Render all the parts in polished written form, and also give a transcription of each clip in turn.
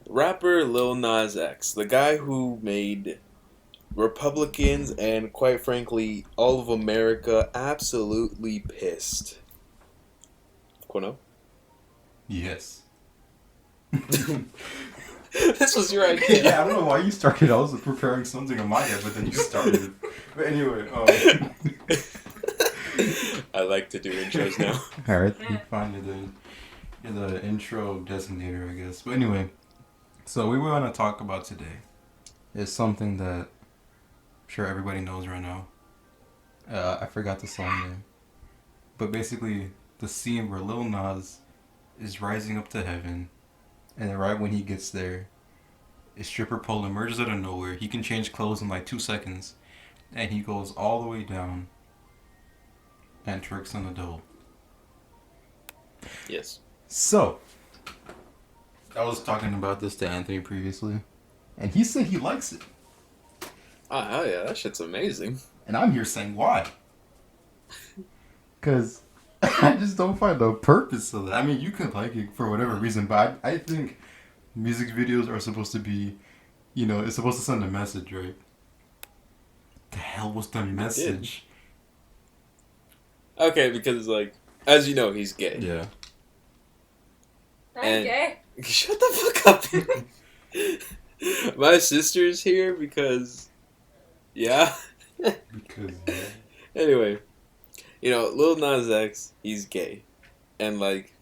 Rapper Lil Nas X, the guy who made Republicans and, quite frankly, all of America absolutely pissed. Quino? Yes. This was your Yeah, idea. I don't know why you started. I was preparing something in my head, but then you started. But anyway, I like to do intros now. Alright, fine. You're the intro designator, I guess. But anyway, so we want to talk about today is something that I'm sure everybody knows right now. I forgot the song name, but basically the scene where Lil Nas is rising up to heaven, and then right when he gets there, a stripper pole emerges out of nowhere. He can change clothes in like 2 seconds, and he goes all the way down and tricks on the dough. Yes. So, I was talking about this to Anthony previously, and he said he likes it. Oh, hell yeah, that shit's amazing. And I'm here saying why. Because I just don't find the purpose of that. I mean, you can like it for whatever reason, but I think music videos are supposed to be, it's supposed to send a message, right? The hell was the It did. message? Okay, because, like, as you know, he's gay. Yeah. And shut the fuck up. My sister's here because, yeah. Because, Anyway, Lil Nas X, he's gay. And, like,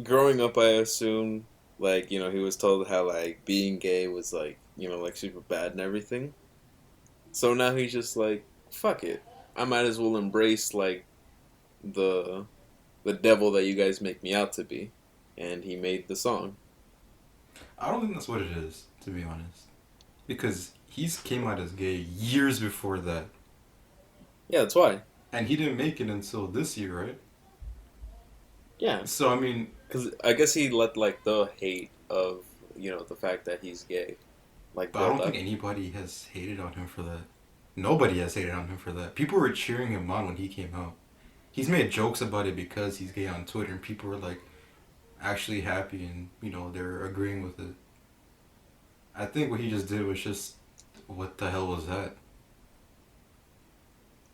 growing up, I assume, like, he was told how, like, being gay was, like, like, super bad and everything. So now he's just like, fuck it. I might as well embrace, like, the the devil that you guys make me out to be. And he made the song. I don't think that's what it is, to be honest. Because he's came out as gay years before that. Yeah, that's why. And he didn't make it until this year, right? Yeah. So, I mean, Because I guess he let, like, the hate of, the fact that he's gay, like, but I build don't think up. anybody has hated on him for that. Nobody has hated on him for that. People were cheering him on when he came out. He's made jokes about it because he's gay on Twitter, and people were like actually happy, and they're agreeing with it. I think what he just did was just, what the hell was that?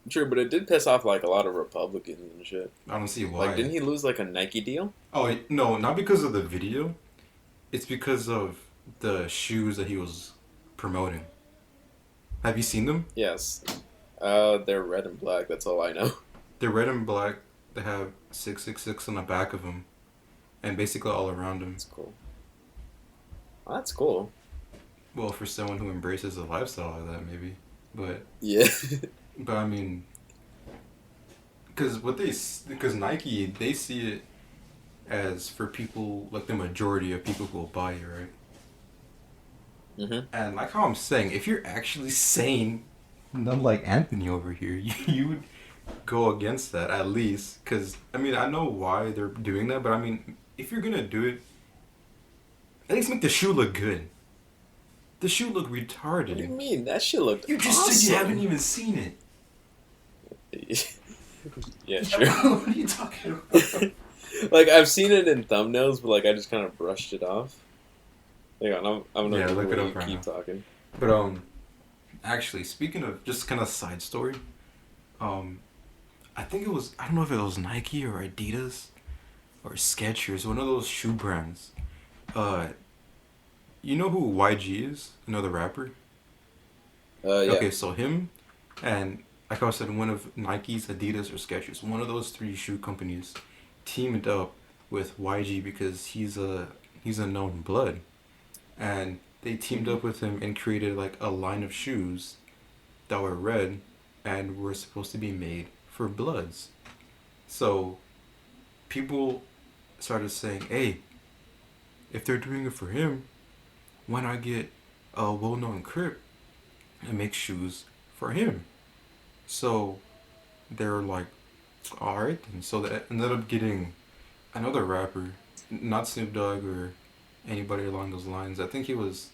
True, but it did piss off, like, a lot of Republicans and shit. I don't see Like, why. didn't he lose, like, a Nike deal? Oh no, not because of the video. It's because of the shoes that he was promoting. Have you seen them? Yes. They're red and black, that's all I know. They're red and black. They have 666 on the back of them, and basically all around them. That's cool. Oh, that's cool. Well, for someone who embraces a lifestyle like that, maybe. But Yeah. I mean, because Nike, they see it as for people, like the majority of people who will buy it, right? hmm And like how I'm saying, if you're actually sane, not like Anthony over here, you would go against that at least. Because I mean, I know why they're doing that, but I mean, if you're gonna do it, at least make the shoe look good. The shoe look What do you retarded. mean? That shit looked You just said you haven't awesome. even seen it. Yeah, Yeah, sure. what are you talking about? Like, I've seen it in thumbnails, but, like, I just kind of brushed it off. Hang on, I'm gonna Yeah, Google look it it. up You right keep now. talking. But actually, speaking of just kind of side story, um, I think it was, I don't know if it was Nike or Adidas or Skechers, one of those shoe brands. Uh, you know who YG is? You know the rapper? Yeah. Okay, so him and like I said, one of Nike's, Adidas, or Skechers, one of those three shoe companies teamed up with YG because he's a known blood, and they teamed hmm up with him and created like a line of shoes that were red and were supposed to be made for Bloods. So people started saying, "Hey, if they're doing it for him, why not get a well-known Crip and make shoes for him?" So they were like, "All right," and so they ended up getting another rapper, not Snoop Dogg or anybody along those lines. I think he was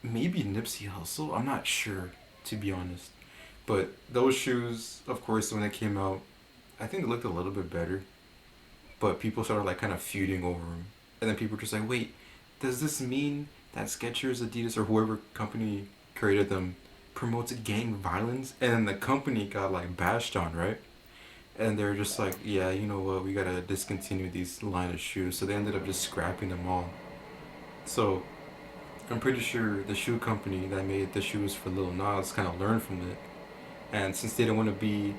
maybe Nipsey Hussle. I'm not sure, to be honest. But those shoes, of course, when they came out, I think they looked a little bit better. But people started like kind of feuding over them, and then people were just like, "Wait, does this mean that Skechers, Adidas, or whoever company created them promotes gang violence? And then the company got like bashed on, right? And they're just like, yeah, you know what, we gotta discontinue these line of shoes. So they ended up just scrapping them all. So I'm pretty sure the shoe company that made the shoes for Lil Nas kind of learned from it. And since they don't want to be,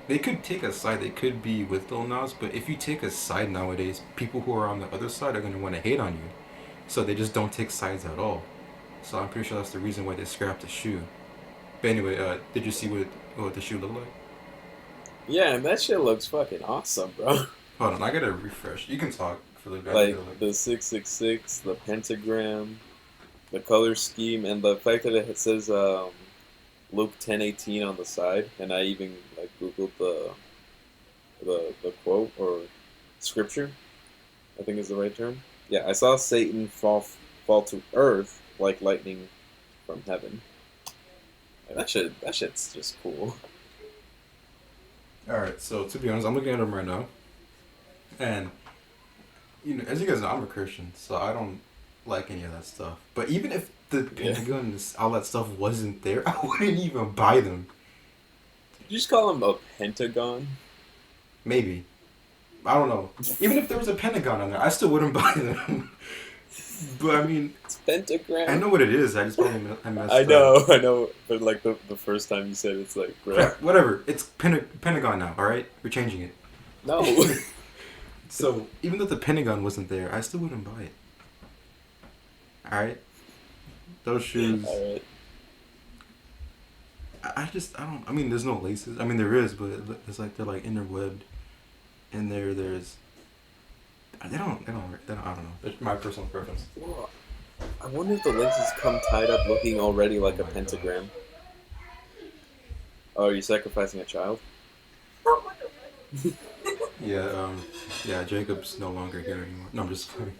they could take a side. They could be with Lil Nas, but if you take a side nowadays, people who are on the other side are gonna want to hate on you. So they just don't take sides at all. So I'm pretty sure that's the reason why they scrapped the shoe. But anyway, did you see what the shoe looked like? Yeah, and that shit looks fucking awesome, bro. Hold on, I gotta refresh. You can talk for the bit. I Like gotta like. the 666, the pentagram, the color scheme, and the fact that it says Luke 10:18 on the side, and I even like googled the quote or scripture. I think is the right term. Yeah, I saw Satan fall to earth like lightning from heaven. And that shit's just cool. All right, so to be honest, I'm looking at them right now, and as you guys know, I'm a Christian, so I don't like any of that stuff. But even if the Yeah. Pentagon and all that stuff wasn't there, I wouldn't even buy them. Did you just call him a pentagon? Maybe. I don't know. Even if there was a Pentagon on there, I still wouldn't buy them. But I mean, It's pentagram. I know what it is. I just probably I messed I up. know, but like the first time you said it, it's like, bro, Crap, whatever. It's Pentagon now. All right, we're changing it. no. So even though the Pentagon wasn't there, I still wouldn't buy it. All right, those shoes. All right. I don't. I mean, there's no laces. I mean, there is, but it's like they're like interwebbed, and there's. They don't. I don't know. It's my personal preference. Whoa. I wonder if the laces come tied up, looking already like Oh a my pentagram. Oh, are you sacrificing a child? Yeah. Yeah. Jacob's no longer here anymore. No, I'm just kidding.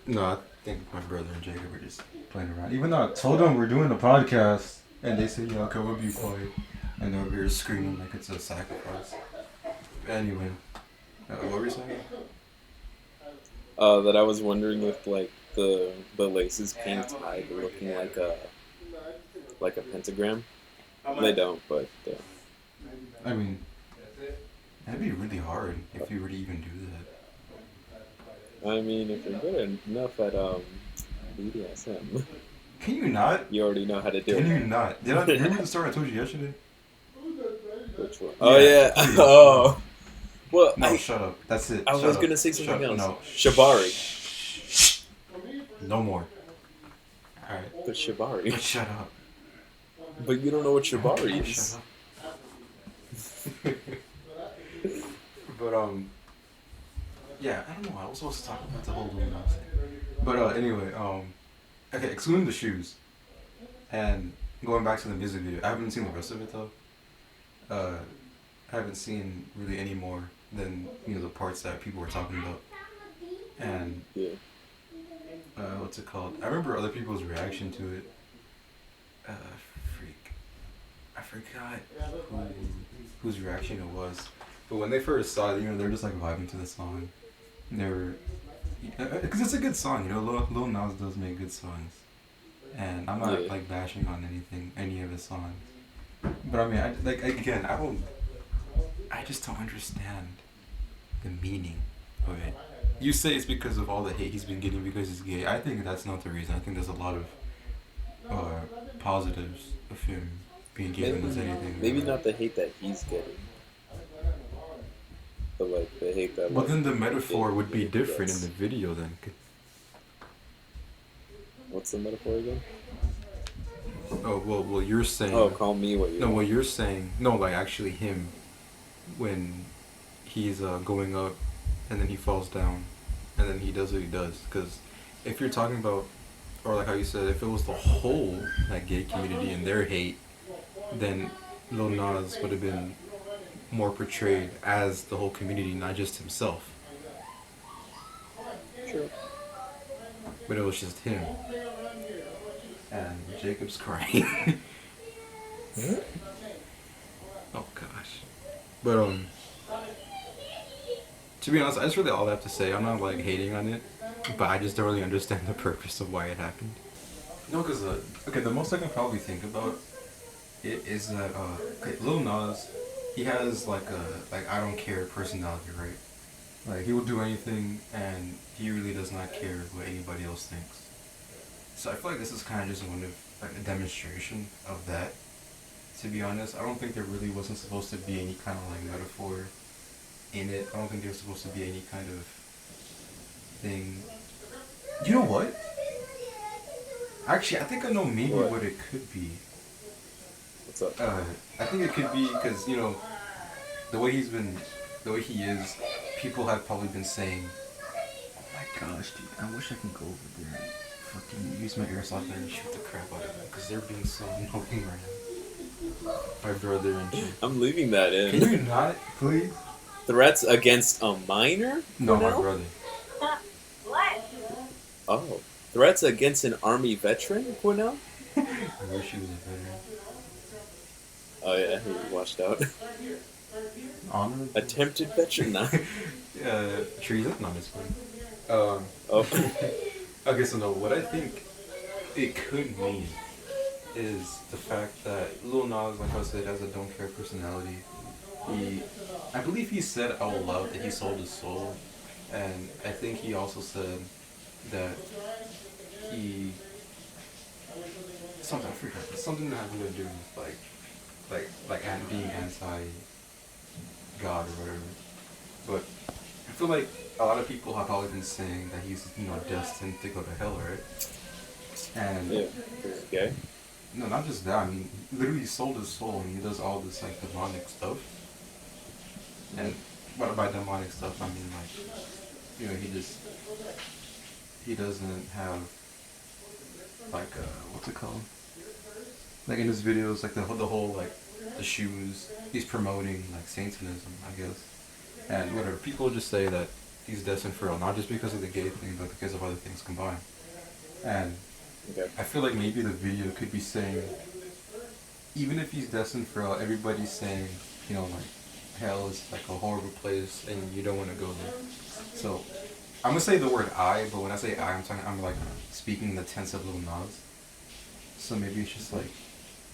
No, I think my brother and Jacob were just playing around. Even though I told them we're doing a podcast, and they said, "Yeah, okay, we'll be quiet," and they're over here screaming like it's a sacrifice. Anyway, what were you saying? That I was wondering if like the laces came tied, looking like a pentagram. They don't, but I mean, that'd be really hard if you were to even do that. I mean, if you're good enough at BDSM, Can you not? you already know how to do Can you it. not? Did I remember the story I told you yesterday? Which one? Oh yeah. please. Oh. Well, No, shut up. That's it. I Shut was up. gonna say something Shut- else. No. Shibari. No more. Alright. But But Shibari. shut up. But you don't know what Shibari Shut is. up. But yeah, I don't know. I was supposed to talk about the whole Illuminati thing. But anyway, okay, excluding the shoes and going back to the music video, I haven't seen the rest of it though. I haven't seen really any more than the parts that people were talking about. And Yeah. what's it called? I remember other people's reaction to it. Freak. I forgot whose reaction it was. But when they first saw it, they're just like vibing to the song. And they were, because it's a good song, Lil Nas does make good songs, and I'm not like bashing on any of his songs. But I mean, I just don't understand the meaning of it. You say it's because of all the hate he's been getting because he's gay. I think that's not the reason. I think there's a lot of positives of him being gay than there's anything. Maybe not the hate that he's getting, but like the hate that. Well, Like, then the metaphor would be it different gets. in the video then. What's the metaphor again? Oh, well, you're saying... Oh, call me what you No, want. what you're saying... No, like, actually him, when he's going up, and then he falls down, and then he does what he does. Because if you're talking about, or like how you said, if it was the whole, like, gay community and their hate, then Lil Nas would have been more portrayed as the whole community, not just himself. Sure. But it was just him. And Jacob's crying. Oh gosh. But to be honest, that's really all I have to say. I'm not like hating on it. but I just don't really understand the purpose of why it happened. No, because okay, the most I can probably think about it is that okay, Lil Nas, he has like a like I don't care personality, right? Like he will do anything, and he really does not care what anybody else thinks. So I feel like this is kind of just one of like a demonstration of that. To be honest, I don't think there really wasn't supposed to be any kind of like metaphor in it. I don't think there's supposed to be any kind of thing. You know what? Actually, I think I know maybe What? what it could be. What's up? I think it could be because the way he's been, the way he is, people have probably been saying, "Oh my gosh, dude, I wish I can go over there and fucking use my airsoft gun and shoot the crap out of them because they're being so annoying right now." My brother and shit. I'm leaving that Can in. you not, please? Threats against a minor? No, my Cornell? brother. What? Oh. Threats against an army veteran, Cornell? I wish he was a veteran. Oh yeah, he washed out. Honor. Attempted veteran? Nah. Treason? No, just kidding. Oh. Okay, so no, what I think it could mean is the fact that Lil Nas, like I said, has a don't care personality. I believe he said out loud that he sold his soul, and I think he also said that he something I forgot, something that had to do with being anti God or whatever. But I feel like a lot of people have probably been saying that he's destined to go to hell, right? And Yeah. Okay. no, not just that. I mean, literally he sold his soul and he does all this like demonic stuff. And what by demonic stuff? I mean like, he doesn't have like what's it called? Like in his videos, like the whole like the shoes. He's promoting like Satanism, I guess. And whatever people just say that he's destined for hell, not just because of the gay thing, but because of other things combined. And Okay. I feel like maybe the video could be saying, even if he's destined for hell, everybody's saying, like hell is like a horrible place and you don't want to go there. So I'm gonna say the word I, but when I say I'm like speaking in the tense of Lil Nas. So maybe it's just like,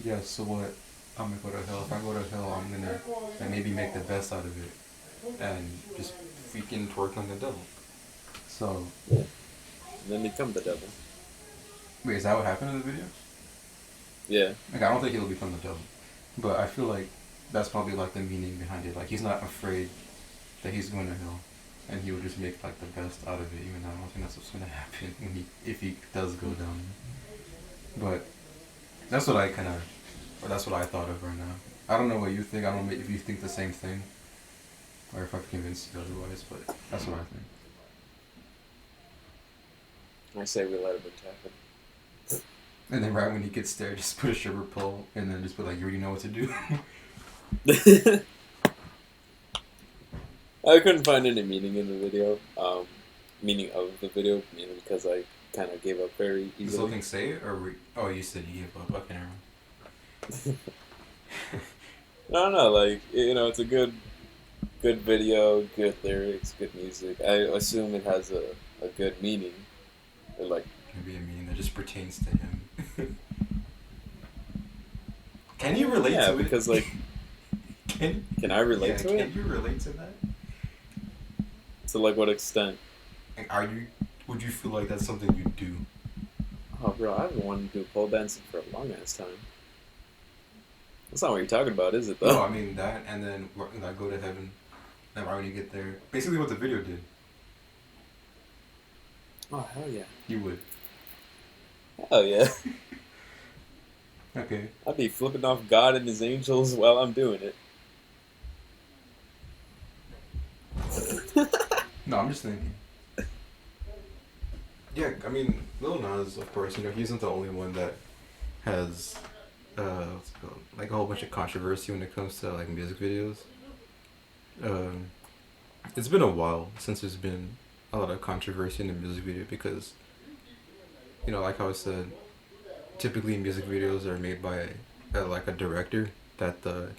yeah, so what? I'm gonna go to hell. If I go to hell, I'm gonna like, maybe make the best out of it and just freaking twerk on the devil. So Yeah. And then become the devil. wait, is that what happened in the video? Yeah. Like, I don't think he'll become the devil, but I feel like that's probably like the meaning behind it. Like he's not afraid that he's going to hell, and he will just make like the best out of it. Even though I don't think that's what's gonna happen if he does go down. But that's what that's what I thought of right now. I don't know what you think. I don't know if you think the same thing, or if I've convinced you otherwise. But that's what I think. I say we let him attack him. And then right when he gets there, just put a sugar pole, and then just put like, you already know what to do. I couldn't find any meaning in the video. Meaning of the video, mainly because I kind of gave up very Does easily. something say it, or oh, you said you gave up. Okay, never mind. No, like it's a good video, good lyrics, good music. I assume it has a good meaning. Or like, Maybe a meaning that just pertains to him. Can you relate yeah, to it? because like, Can can I relate to Can it? you relate to that? To like what extent? Like, would you feel like that's something you do? Oh, bro, I haven't wanted to do pole dancing for a long ass time. That's not what you're talking about, is it? Though. No, I mean that, and then like go to heaven, and right when you get there, basically what the video did, Oh hell yeah! you would. Hell yeah! Okay. I'd be flipping off God and His angels while I'm doing it. No, I'm just thinking. Yeah, I mean, Lil Nas, of course, he isn't the only one that has, what's it called? Like a whole bunch of controversy when it comes to like music videos. It's been a while since there's been a lot of controversy in the music video because, like how I said, typically music videos are made by like a director that the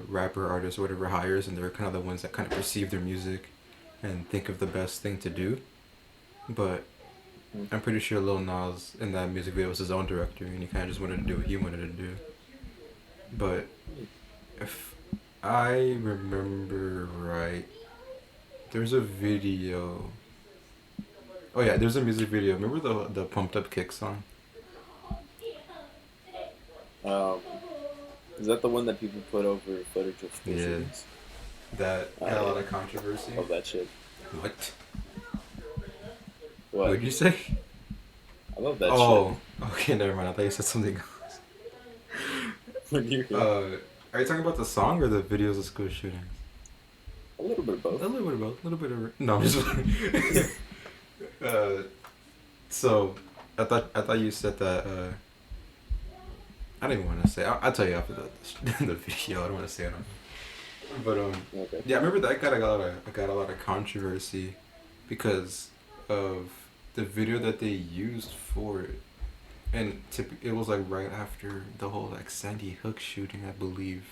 rapper, artist, or whatever hires, and they're kind of the ones that kind of perceive their music and think of the best thing to do. but I'm pretty sure Lil Nas in that music video was his own director, and he kind of just wanted to do what he wanted to do. But if I remember right, there's a video. Oh yeah, there's a music video. Remember the Pumped Up Kick song? Um, is that the one that people put over footage of school Yeah. shootings? That Oh, had a lot yeah. of controversy. Love that shit. What? What? What did you say? I love that Oh, okay, never mind. I thought you said something else. shit. When you're Are you talking about the song or the videos of school shootings? a little bit of both. A little bit of both. A little bit of. No, I'm just. So, I thought you said that. I don't even want to say. I'll tell you after the video. I don't want to say it on. But Okay. yeah, I remember that got a lot of controversy because of the video that they used for it, and it was like right after the whole like Sandy Hook shooting, I believe,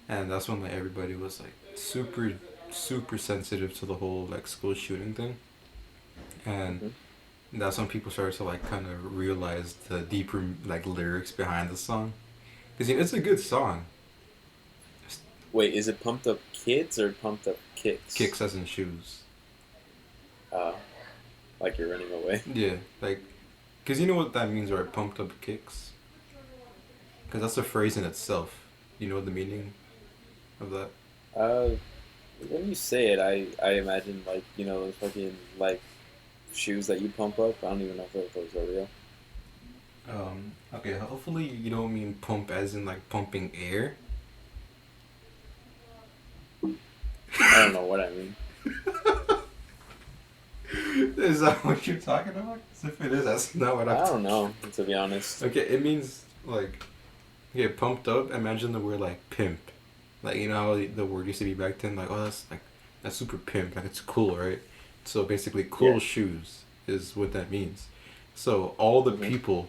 and that's when like everybody was like super sensitive to the whole like school shooting thing, and that's when people started to like kind of realize the deeper like lyrics behind the song, because it's a good song. Wait, is it Pumped Up Kids or Pumped Up Kicks? Kicks as in shoes. Like you're running away. Yeah, like, because you know what that means, right? Pumped up kicks. Because that's a phrase in itself. You know the meaning of that? Uh, when you say it, I imagine like those fucking like shoes that you pump up. I don't even know if those are real. Okay, hopefully you don't mean pump as in like pumping air. I don't know what I mean. Is that what you're talking about? 'Cause if it is, that's not what I'm I don't know, to be honest. Okay, it means like, get pumped up. Imagine the word like pimp. Like, you know how the word used to be back then? Like, oh, that's super pimp. Like, it's cool, right? So basically, cool Yeah. shoes is what that means. So all the Mhm. people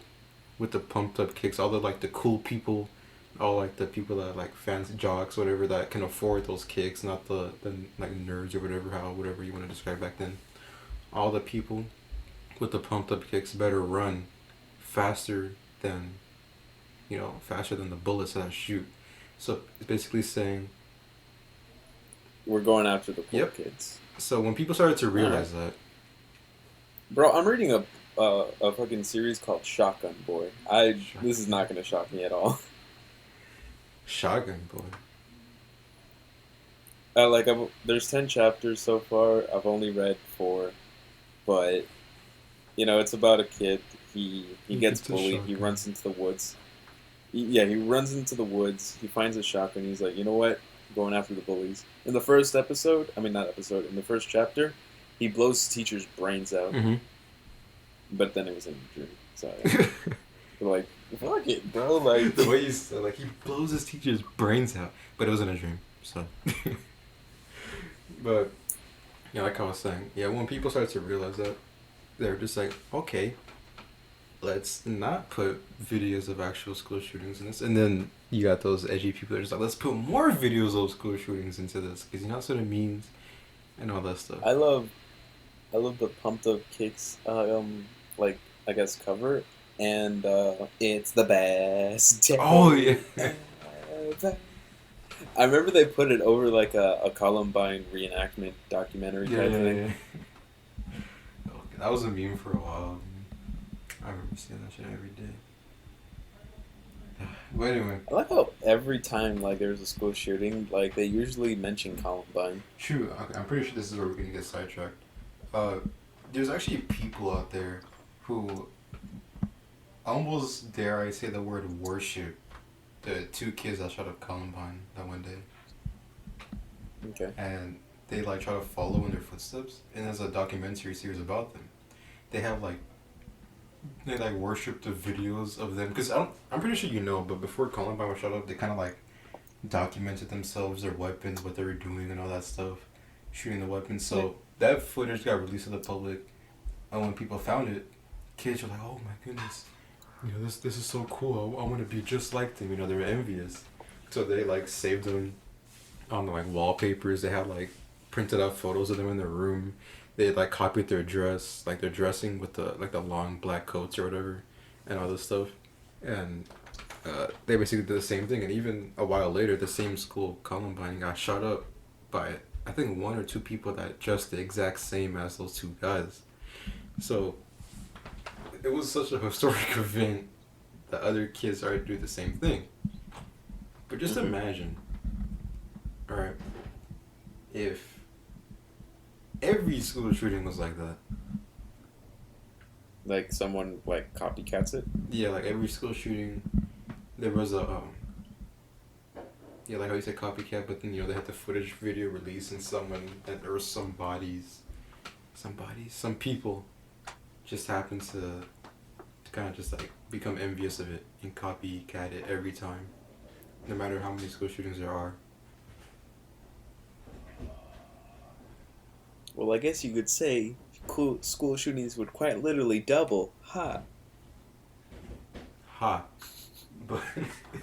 with the pumped up kicks, all the like the cool people, all like the people that like fancy jocks, whatever, that can afford those kicks, not the like nerds or whatever you want to describe back then. All the people with the pumped up kicks better run faster than faster than the bullets that I shoot. So it's basically saying, We're going after the poor yep. kids. So when people started to realize that, Bro, I'm reading a fucking series called Shotgun Boy. This is not gonna shock me at all. Shotgun Boy. There's 10 chapters so far. I've only read 4, but it's about a kid. He gets gets a bullied. He shotgun. runs into the woods. He runs into the woods. He finds a shotgun. He's like, you know what? I'm going after the bullies. In the first episode, I mean not episode. In the first chapter, he blows his teacher's brains out. Mm-hmm. But then it was in a dream. So like, fuck it, bro. Like The way you said, like, he blows his teacher's brains out, but it was in a dream. So, but yeah, like I was saying, yeah, when people started to realize that, they're just like, okay, let's not put videos of actual school shootings in this. And then you got those edgy people that are just like, let's put more videos of school shootings into this, because you know that's what it means, and all that stuff. I love the pumped up kicks. Like I guess cover, and it's the best. Day Oh yeah. ever. I remember they put it over like a Columbine reenactment documentary type thing. Yeah. Okay, that was a meme for a while. Dude. I remember seeing that shit every day. But anyway, I like how every time like there's a school shooting, like they usually mention Columbine. true. I'm pretty sure this is where we're gonna get sidetracked. There's actually people out there who almost dare I say the word worship the 2 kids that shot up Columbine that one day, Okay. and they like try to follow in their footsteps. And there's a documentary series about them. They have like they like worship the videos of them, because I'm pretty sure you know, but before Columbine was shot up, they kind of like documented themselves, their weapons, what they were doing, and all that stuff, shooting the weapons. So that footage got released to the public, and when people found it, kids were like, "Oh my goodness, this is so cool. I want to be just like them." They were envious, so they like saved them on like wallpapers. They had like printed out photos of them in their room. they like copied their dress, like their dressing with the long black coats or whatever, and all this stuff, and they basically did the same thing. And even a while later, the same school, Columbine, got shot up by I think one or two people that dressed the exact same as those two guys. So it was such a historic event that other kids started to do the same thing. But just imagine, alright, if every school shooting was like that. Like someone like copycats it. Yeah, like every school shooting, there was a yeah, like how you said copycat, but then they had the footage video released and that there were some people just happened to kind of just like become envious of it and copycat it every time, no matter how many school shootings there are. Well, I guess you could say school shootings would quite literally double. Ha. Ha. But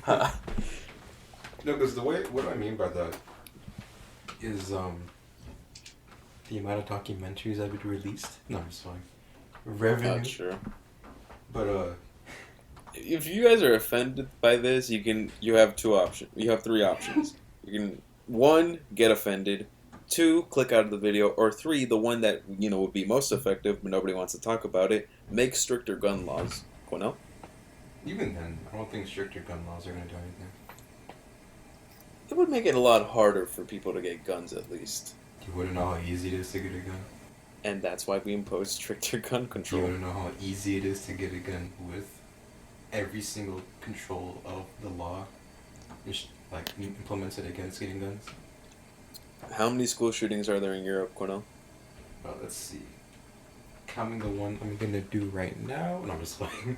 Ha. no, because what I mean by that is the amount of documentaries that would be released. No, I'm just fine. Revenue. Not true. But if you guys are offended by this, you have two options. You have three options. You can, one, get offended, two, click out of the video, or three, the one that would be most effective but nobody wants to talk about it, make stricter gun laws. Cornell? even then, I don't think stricter gun laws are gonna do anything. It would make it a lot harder for people to get guns, at least. You wouldn't know how easy it is to get a gun. And that's why we impose stricter gun You control. wouldn't know how easy it is to get a gun with every single control of the law, like implemented against getting guns. How many school shootings are there in Europe, Cornell? Well, let's see. Counting the one I'm gonna do right now. No, I'm just playing.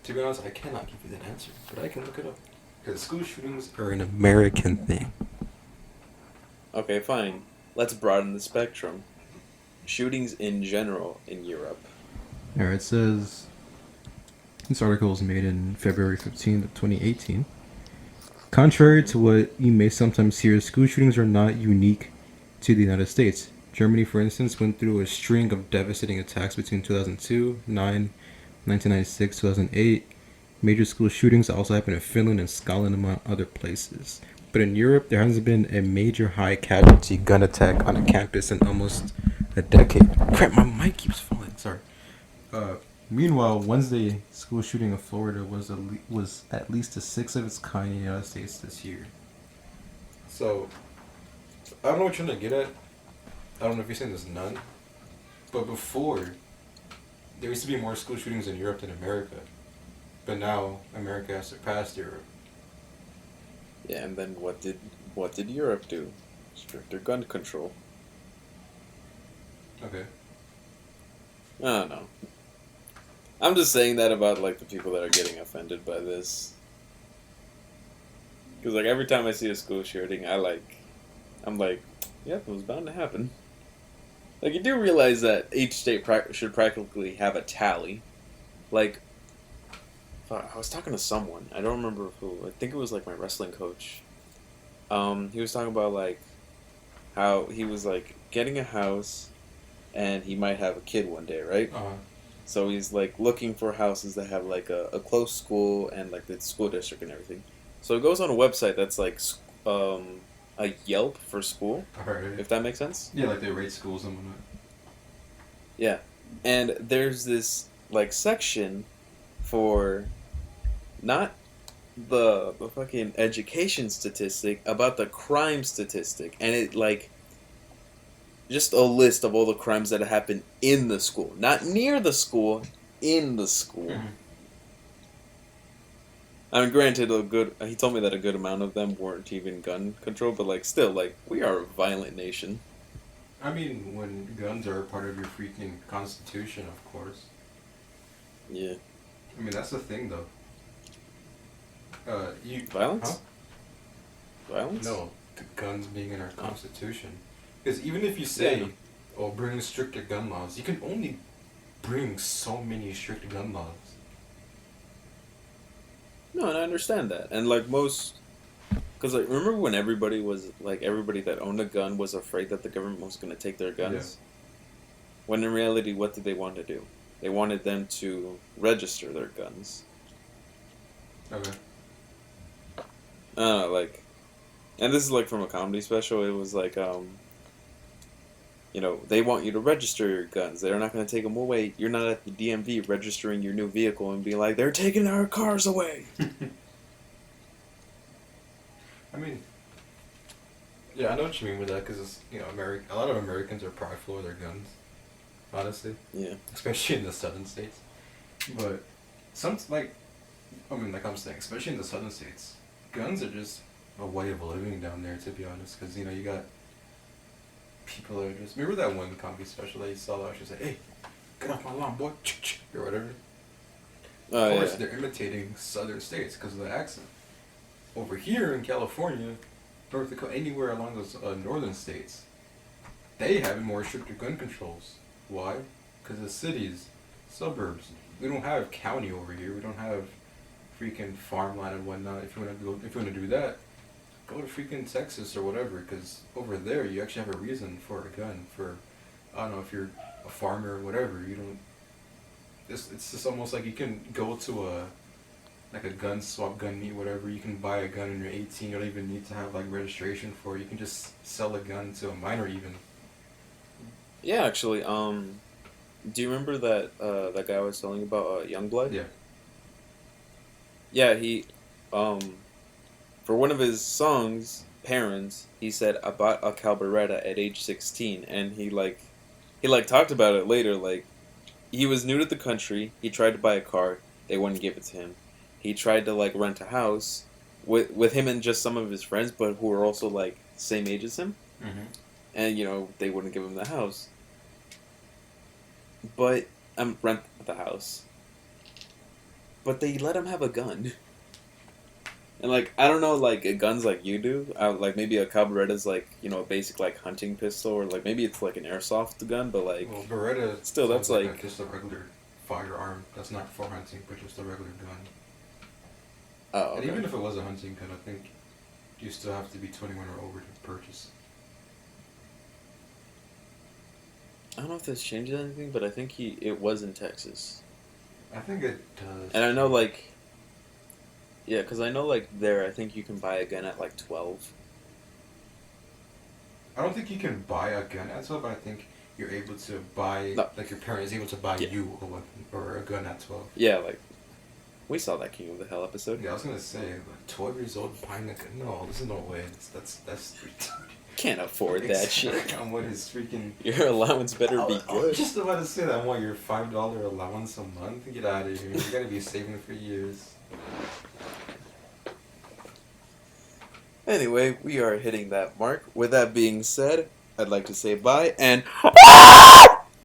To be honest, I cannot give you that answer, but I can look it up. Because school shootings are an American thing. Okay, fine. Let's broaden the spectrum. Shootings in general in Europe. Alright, it says this article was made in February 15th of 2018. Contrary to what you may sometimes hear, school shootings are not unique to the United States. Germany, for instance, went through a string of devastating attacks between 2002, 1996, 2008. Major school shootings also happened in Finland and Scotland, among other places. But in Europe, there hasn't been a major high casualty gun attack on a campus in almost a decade. Crap, my mic keeps falling. Sorry. Meanwhile, Wednesday school shooting in Florida was at least the sixth of its kind in the United States this year. So, I don't know what you're trying to get at. I don't know if you're saying there's none, but before, there used to be more school shootings in Europe than America. But now, America has surpassed Europe. Yeah, and then what did Europe do? Stricter gun control. Okay. I don't know. I'm just saying that about like the people that are getting offended by this. Because like every time I see a school shooting, I'm like, yep, it was bound to happen. Like you do realize that each state should practically have a tally. Like, I was talking to someone. I don't remember who. I think it was like my wrestling coach. He was talking about like how he was like getting a house, and he might have a kid one day, right? Uh-huh. So he's like looking for houses that have like a close school and like the school district and everything. So he goes on a website that's like a Yelp for school, if that makes sense. Yeah, like they rate schools and whatnot. Yeah, and there's this like section for not the fucking education statistic, about the crime statistic, and it like just a list of all the crimes that happen in the school, not near the school, in the school. Mm-hmm. I mean, granted, he told me that a good amount of them weren't even gun control, but like still, like we are a violent nation. I mean, when guns are a part of your freaking constitution, of course. Yeah. I mean, that's the thing, though. Violence? Huh? Violence? No, the guns being in our constitution. Because even if you say, Yeah. "Oh, bring stricter gun laws," you can only bring so many strict gun laws. No, and I understand that. And like most Because like, remember when everybody was like everybody that owned a gun was afraid that the government was going to take their guns? When in reality, what did they want to do? They wanted them to register their guns. Okay. I don't know, like, and this is like from a comedy special. It was like, they want you to register your guns. They're not going to take them away. You're not at the DMV registering your new vehicle and being like, they're taking our cars away. I mean, yeah, I know what you mean with that because a lot of Americans are prideful of their guns, honestly. Yeah. Especially in the southern states. But like I'm saying, especially in the southern states, guns are just a way of living down there, to be honest. Because you got people that are just remember that one comedy special that you saw that was just like, hey, get off my lawn, boy, or whatever. Of course, they're imitating southern states because of the accent. Over here in California, North Dakota, anywhere along those northern states, they have more stricter gun controls. Why? Because the cities, suburbs. We don't have county over here. We don't have freaking farmland and whatnot. If you want to do that, go to freaking Texas or whatever. Because over there, you actually have a reason for a gun. For I don't know if you're a farmer or whatever. You don't. It's just almost like you can go to a gun swap, gun meet, whatever. You can buy a gun when you're 18. You don't even need to have like registration for it. You can just sell a gun to a minor even. Yeah, actually, do you remember that guy I was telling you about, Youngblood? Yeah. Yeah, he, for one of his songs, Parents, he said, I bought a Calberetta at age 16, and he talked about it later, like, he was new to the country, he tried to buy a car, they wouldn't give it to him. He tried to, like, rent a house with him and just some of his friends, but who were also, like, same age as him. Mm-hmm. And, they wouldn't give him the house. But, rent the house. But they let him have a gun. And, like, I don't know, like, guns like you do. Like, maybe a Cabaretta's, like, a basic, like, hunting pistol. Or, like, maybe it's, like, an airsoft gun, but, like... Well, Beretta... Still, that's, like... just a regular firearm. That's not for hunting, but just a regular gun. Oh, okay. And even if it was a hunting gun, I think you still have to be 21 or over to purchase. I don't know if this changes anything, but I think it was in Texas. I think it does. And I know, like... Yeah, because I know, like, there, I think you can buy a gun at, like, 12. I don't think you can buy a gun at 12, but I think you're able to buy... No. Like, your parent is able to buy you a weapon or a gun at 12. Yeah, like... We saw that King of the Hell episode. Yeah, I was gonna say, like, 12 years old buying a gun? No, there's no way. That's retarded. Can't afford that shit. On what is freaking... Your allowance better be I was good. just about to say that. I want your $5 allowance a month. Get out of here. You gotta be saving for years. Anyway, we are hitting that mark. With that being said, I'd like to say bye and...